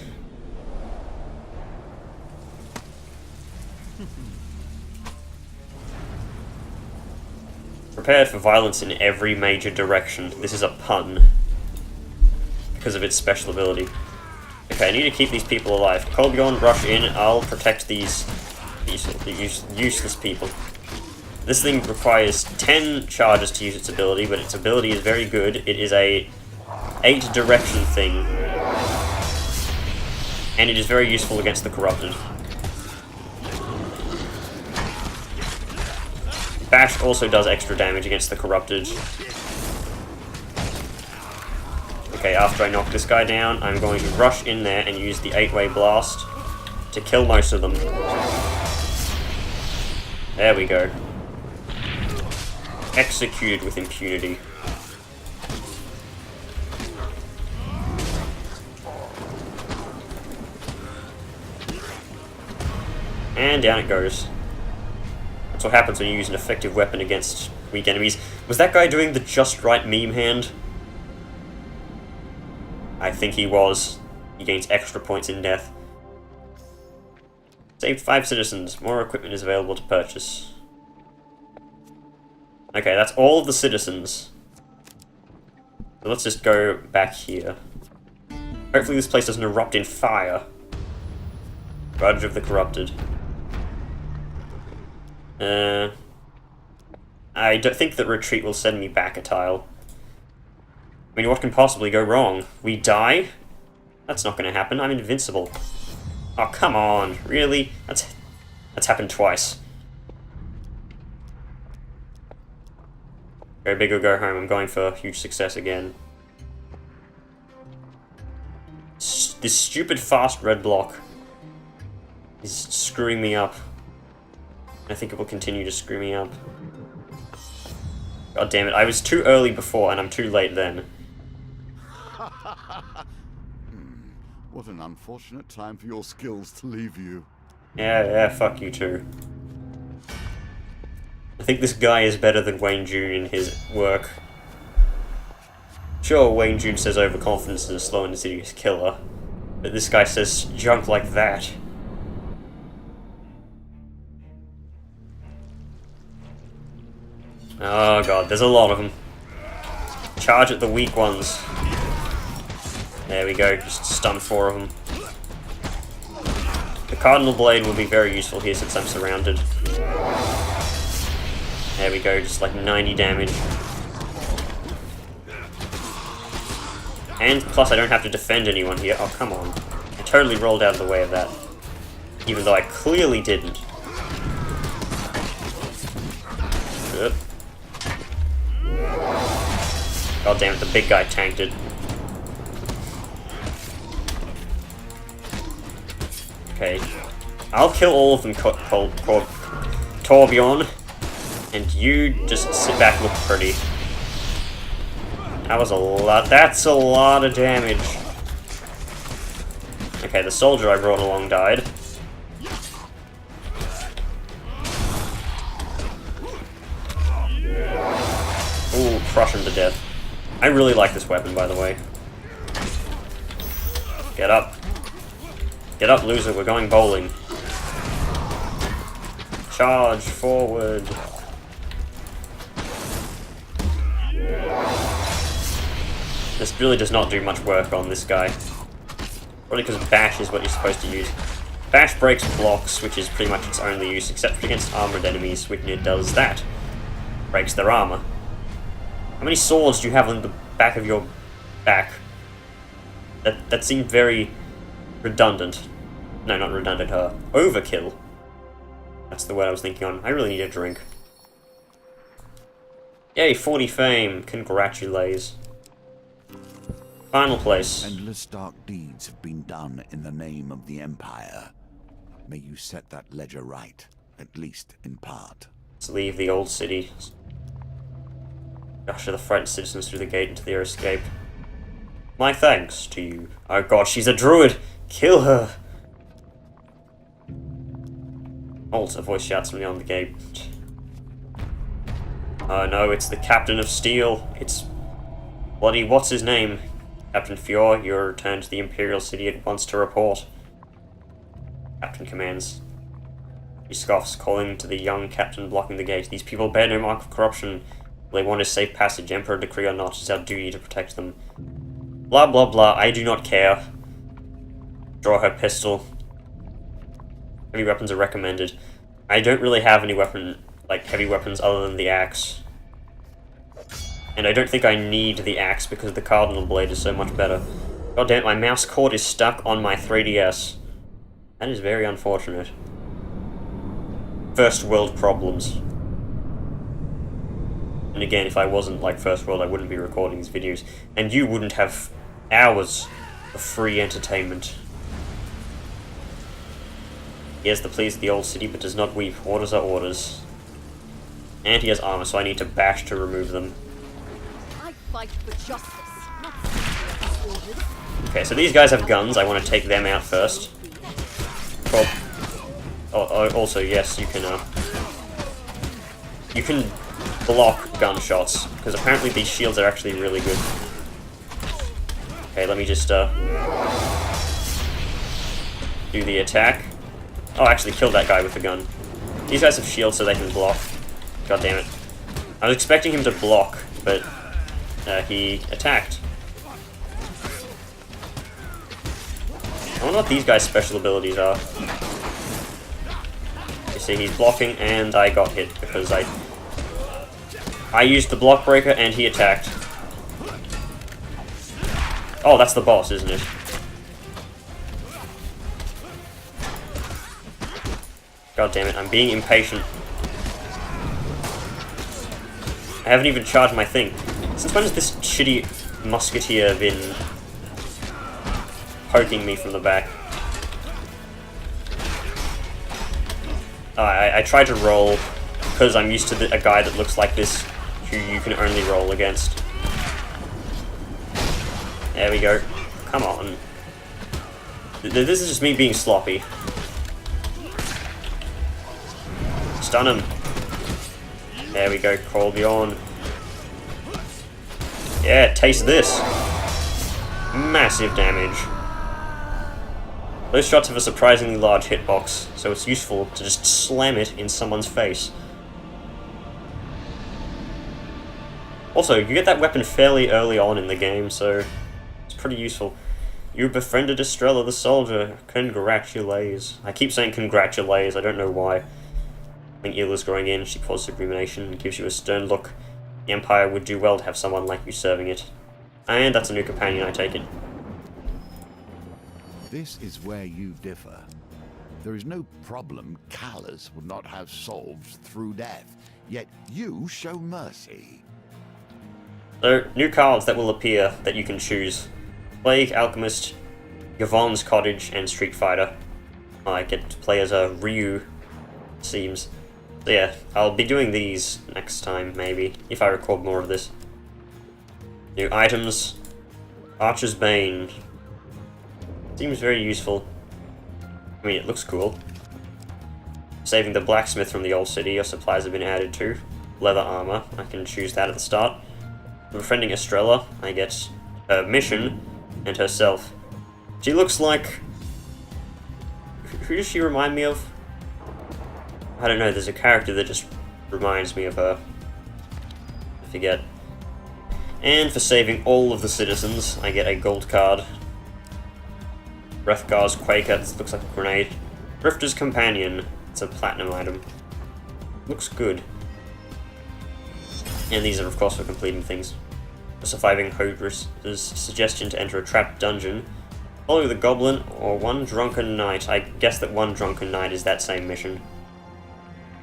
Prepared for violence in every major direction. This is a pun. Because of its special ability. Okay, I need to keep these people alive. Colbion, rush in, I'll protect these Useless people. This thing requires 10 charges to use its ability, but its ability is very good. It is a 8 direction thing. And it is very useful against the corrupted. Bash also does extra damage against the corrupted. Okay, after I knock this guy down, I'm going to rush in there and use the 8-way blast to kill most of them. There we go. Executed with impunity. And down it goes. That's what happens when you use an effective weapon against weak enemies. Was that guy doing the just right meme hand? I think he was. He gains extra points in death. Saved 5 citizens. More equipment is available to purchase. Okay, that's all of the citizens. So let's just go back here. Hopefully this place doesn't erupt in fire. Grudge of the Corrupted. I don't think that retreat will send me back a tile. I mean, what can possibly go wrong? We die? That's not going to happen. I'm invincible. Oh, come on. Really? That's happened twice. Go big or go home. I'm going for huge success again. This stupid fast red block is screwing me up. I think it will continue to screw me up. God damn it, I was too early before and I'm too late then. What an unfortunate time for your skills to leave you. Yeah, fuck you too. I think this guy is better than Wayne June in his work. Sure, Wayne June says overconfidence is a slow and insidious killer, but this guy says junk like that. Oh god, there's a lot of them. Charge at the weak ones. There we go, just stun 4 of them. The Cardinal Blade will be very useful here since I'm surrounded. There we go, just like 90 damage. And plus I don't have to defend anyone here. Oh, come on. I totally rolled out of the way of that. Even though I clearly didn't. Good. God damn it, the big guy tanked it. Okay. I'll kill all of them, Torbjorn. And you just sit back and look pretty. That was a lot. That's a lot of damage. Okay, the soldier I brought along died. Ooh, crush him to death. I really like this weapon, by the way. Get up. Get up, loser. We're going bowling. Charge forward. This really does not do much work on this guy. Probably because Bash is what you're supposed to use. Bash breaks blocks, which is pretty much its only use, except for against armored enemies, when it does that. Breaks their armor. How many swords do you have on the back of your back? That seemed very redundant. No, not redundant, overkill. That's the word I was thinking on. I really need a drink. Yay, 40 fame. Congratulations. Final place. Endless dark deeds have been done in the name of the Empire. May you set that ledger right, at least in part. Let's leave the old city. Usher the frightened citizens through the gate into their escape. My thanks to you. Oh god, she's a druid! Kill her! Halt, a voice shouts from beyond the gate. Oh no, it's the Captain of Steel. It's bloody what's his name? Captain Fior, you're returned to the Imperial City at once to report. Captain commands. He scoffs, calling to the young captain blocking the gate. These people bear no mark of corruption. They want a safe passage, Emperor decree or not. It's our duty to protect them. Blah blah blah, I do not care. Draw her pistol. Heavy weapons are recommended. I don't really have any weapon, like heavy weapons other than the axe. And I don't think I need the axe because the Cardinal Blade is so much better. God damn it, my mouse cord is stuck on my 3DS. That is very unfortunate. First world problems. And again, if I wasn't like First World, I wouldn't be recording these videos. And you wouldn't have hours of free entertainment. He has the pleas of the old city, but does not weep. Orders are orders. And he has armor, so I need to bash to remove them. I fight for justice, not simply orders. Okay, so these guys have guns. I want to take them out first. Also, yes, you can block gunshots, because apparently these shields are actually really good. Okay, let me just do the attack. Oh, actually kill that guy with the gun. These guys have shields so they can block. God damn it. I was expecting him to block, but he attacked. I wonder what these guys' special abilities are. You see, he's blocking, and I got hit because I used the block breaker and he attacked. Oh, that's the boss, isn't it? God damn it, I'm being impatient. I haven't even charged my thing. Since when has this shitty musketeer been poking me from the back? I tried to roll because I'm used to a guy that looks like this who you can only roll against. There we go. Come on. This is just me being sloppy. Stun him. There we go, Colbjorn. Yeah, taste this. Massive damage. Those shots have a surprisingly large hitbox, so it's useful to just slam it in someone's face. Also, you get that weapon fairly early on in the game, so it's pretty useful. You befriended Estrella the soldier. Congratulations. I keep saying congratulations, I don't know why. When Illa's growing in, she causes rumination and gives you a stern look. The Empire would do well to have someone like you serving it. And that's a new companion, I take it. This is where you differ. There is no problem Callus would not have solved through death, yet you show mercy. So, new cards that will appear that you can choose. Plague, Alchemist, Yvonne's Cottage, and Street Fighter. I get to play as a Ryu, seems. So yeah, I'll be doing these next time, maybe, if I record more of this. New items. Archer's Bane. Seems very useful. I mean, it looks cool. Saving the blacksmith from the old city, your supplies have been added to. Leather armor, I can choose that at the start. Befriending Estrella, I get her mission and herself. She looks like... Who does she remind me of? I don't know, there's a character that just reminds me of her. I forget. And for saving all of the citizens, I get a gold card. Wrethgar's Quaker, this looks like a grenade. Drifter's Companion, it's a platinum item. Looks good. And these are of course for completing things. For surviving Hodris' suggestion to enter a trapped dungeon. Follow the goblin or one drunken knight. I guess that one drunken knight is that same mission.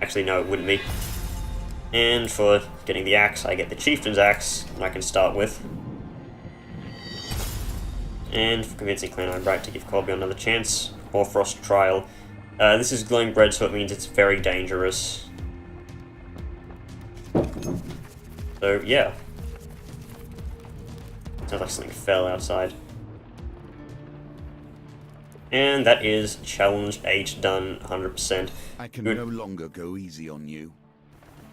Actually, no, it wouldn't be. And for getting the axe, I get the Chieftain's axe that I can start with. And for convincing Clan Eyebright to give Colby another chance, Hoarfrost Trial. This is glowing bread, so it means it's very dangerous. So, yeah. Sounds like something fell outside. And that is Challenge 8 done, 100%. I can Good. no longer go easy on you.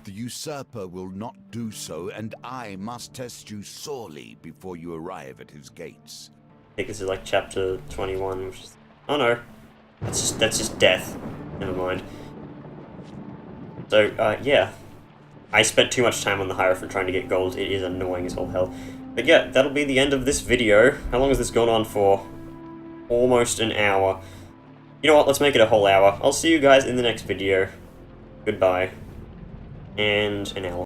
The usurper will not do so, and I must test you sorely before you arrive at his gates. I think this is like chapter 21, which is... Oh no. That's just death. Never mind. So, yeah. I spent too much time on the Hierophant trying to get gold. It is annoying as all hell. But yeah, that'll be the end of this video. How long has this gone on for? Almost an hour. You know what, let's make it a whole hour. I'll see you guys in the next video. goodbye, and an hour.